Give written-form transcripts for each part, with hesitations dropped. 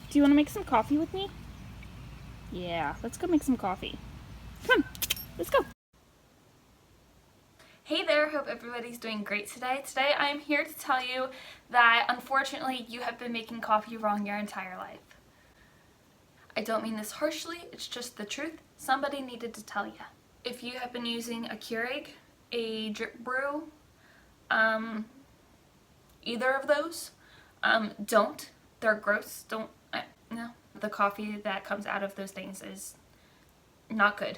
Do you want to make some coffee with me? Yeah, let's go make some coffee. Come on, let's go. Hey there, hope everybody's doing great today. Today I am here to tell you that unfortunately you have been making coffee wrong your entire life. I don't mean this harshly, it's just the truth. Somebody needed to tell you. If you have been using a Keurig, a drip brew, either of those, don't. They're gross. Don't. No. The coffee that comes out of those things is not good.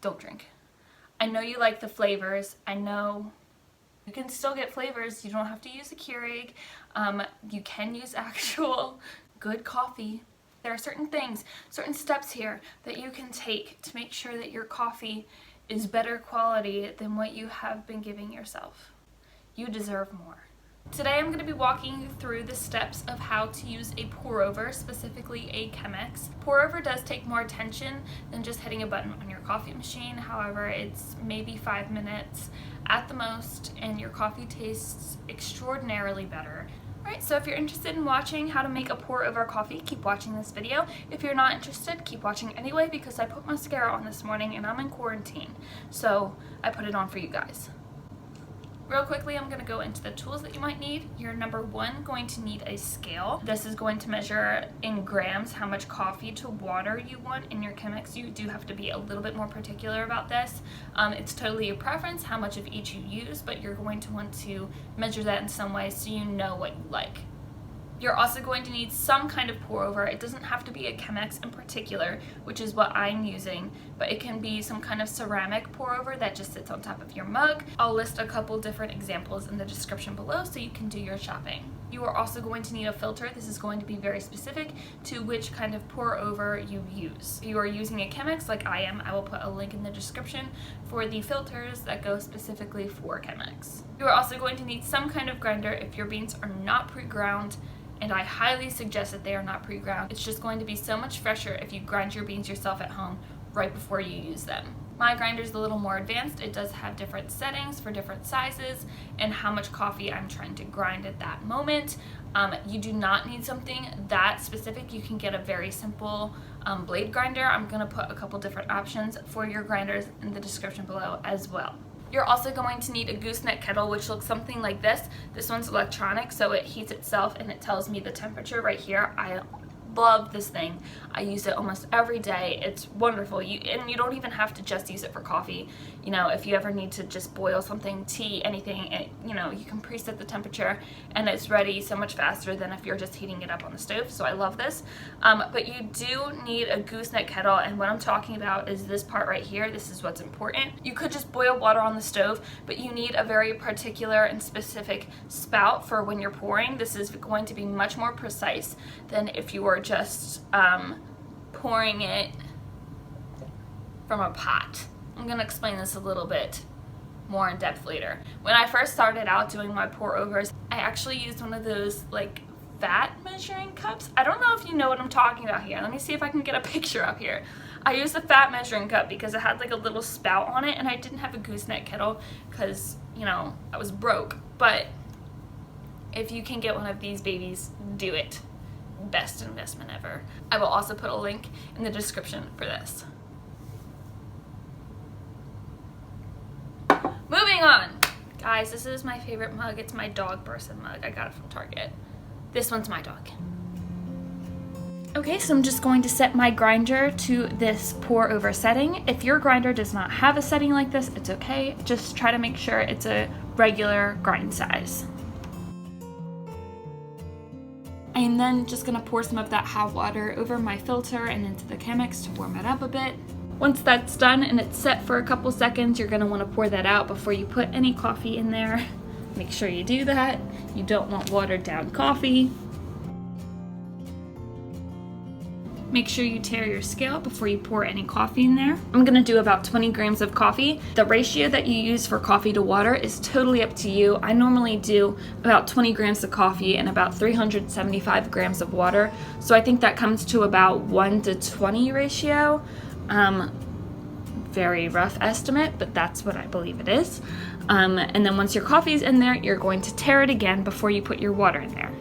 Don't drink. I know you like the flavors. I know you can still get flavors. You don't have to use a Keurig. You can use actual good coffee. There are certain things, certain steps here that you can take to make sure that your coffee is better quality than what you have been giving yourself. You deserve more. Today I'm going to be walking you through the steps of how to use a pour over, specifically a Chemex. Pour over does take more attention than just hitting a button on your coffee machine. However, it's maybe 5 minutes at the most and your coffee tastes extraordinarily better. Alright, so if you're interested in watching how to make a pour over coffee, keep watching this video. If you're not interested, keep watching anyway because I put mascara on this morning and I'm in quarantine. So I put it on for you guys. Real quickly, I'm going to go into the tools that you might need. You're number one going to need a scale. This is going to measure in grams how much coffee to water you want in your Chemex. You do have to be a little bit more particular about this. It's totally your preference how much of each you use, but you're going to want to measure that in some way so you know what you like. You're also going to need some kind of pour over. It doesn't have to be a Chemex in particular, which is what I'm using, but it can be some kind of ceramic pour over that just sits on top of your mug. I'll list a couple different examples in the description below so you can do your shopping. You are also going to need a filter. This is going to be very specific to which kind of pour over you use. If you are using a Chemex like I am, I will put a link in the description for the filters that go specifically for Chemex. You are also going to need some kind of grinder if your beans are not pre-ground, and I highly suggest that they are not pre-ground. It's just going to be so much fresher if you grind your beans yourself at home right before you use them. My grinder is a little more advanced. It does have different settings for different sizes and how much coffee I'm trying to grind at that moment. You do not need something that specific. You can get a very simple blade grinder. I'm going to put a couple different options for your grinders in the description below as well. You're also going to need a Gooseneck Kettle, which looks something like this. This one's electronic, so it heats itself and it tells me the temperature right here. I love this thing. I use it almost every day. It's wonderful. And you don't even have to just use it for coffee. You know, if you ever need to just boil something, tea, anything, you know, you can preset the temperature and it's ready so much faster than if you're just heating it up on the stove. So I love this. But you do need a Gooseneck Kettle, and what I'm talking about is this part right here. This is what's important. You could just boil water on the stove, but you need a very particular and specific spout for when you're pouring. This is going to be much more precise than if you were just pouring it from a pot. I'm going to explain this a little bit more in depth later. When I first started out doing my pour overs, I actually used one of those like fat measuring cups. I don't know if you know what I'm talking about here. Let me see if I can get a picture up here. I used a fat measuring cup because it had like a little spout on it, and I didn't have a Gooseneck Kettle because, you know, I was broke. But if you can get one of these babies, do it. Best investment ever. I will also put a link in the description for this. Moving on. Guys, this is my favorite mug. It's my dog person mug. I got it from Target. This one's my dog. Okay, so I'm just going to set my grinder to this pour over setting. If your grinder does not have a setting like this, it's okay. Just try to make sure it's a regular grind size. I am then just going to pour some of that hot water over my filter and into the Chemex to warm it up a bit. Once that's done and it's set for a couple seconds, you're going to want to pour that out before you put any coffee in there. Make sure you do that. You don't want watered down coffee. Make sure you tare your scale before you pour any coffee in there. I'm going to do about 20 grams of coffee. The ratio that you use for coffee to water is totally up to you. I normally do about 20 grams of coffee and about 375 grams of water. So I think that comes to about 1 to 20 ratio. Very rough estimate, but that's what I believe it is. And then once your coffee's in there, you're going to tare it again before you put your water in there.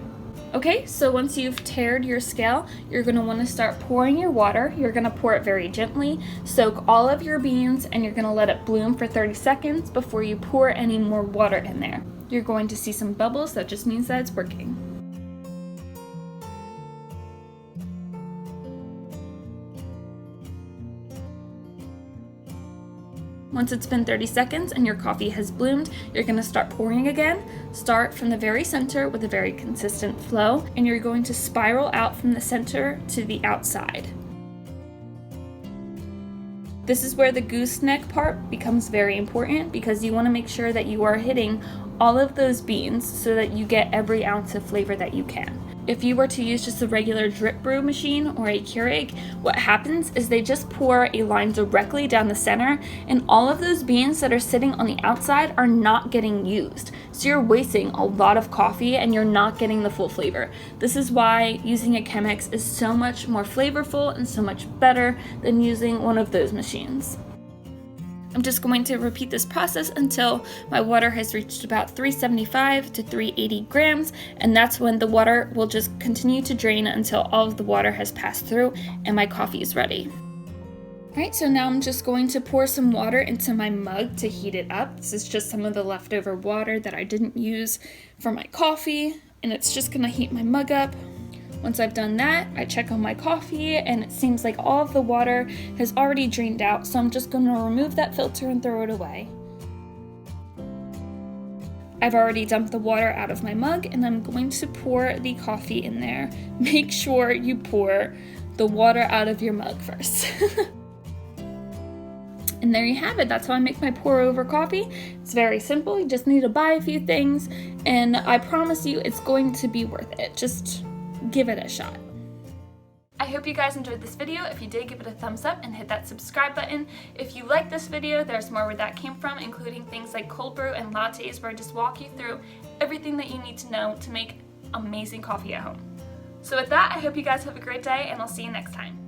Okay, so once you've taired your scale, you're going to want to start pouring your water. You're going to pour it very gently, soak all of your beans, and you're going to let it bloom for 30 seconds before you pour any more water in there. You're going to see some bubbles, that just means that it's working. Once it's been 30 seconds and your coffee has bloomed, you're going to start pouring again. Start from the very center with a very consistent flow, and you're going to spiral out from the center to the outside. This is where the gooseneck part becomes very important because you want to make sure that you are hitting all of those beans so that you get every ounce of flavor that you can. If you were to use just a regular drip brew machine or a Keurig, what happens is they just pour a line directly down the center, and all of those beans that are sitting on the outside are not getting used. So you're wasting a lot of coffee and you're not getting the full flavor. This is why using a Chemex is so much more flavorful and so much better than using one of those machines. I'm just going to repeat this process until my water has reached about 375 to 380 grams, and that's when the water will just continue to drain until all of the water has passed through and my coffee is ready. Alright, so now I'm just going to pour some water into my mug to heat it up. This is just some of the leftover water that I didn't use for my coffee, and it's just going to heat my mug up. Once I've done that, I check on my coffee and it seems like all of the water has already drained out, so I'm just going to remove that filter and throw it away. I've already dumped the water out of my mug and I'm going to pour the coffee in there. Make sure you pour the water out of your mug first. And there you have it. That's how I make my pour over coffee. It's very simple. You just need to buy a few things and I promise you it's going to be worth it. Just give it a shot. I hope you guys enjoyed this video. If you did, give it a thumbs up and hit that subscribe button. If you like this video, there's more where that came from, including things like cold brew and lattes, where I just walk you through everything that you need to know to make amazing coffee at home. So with that, I hope you guys have a great day and I'll see you next time.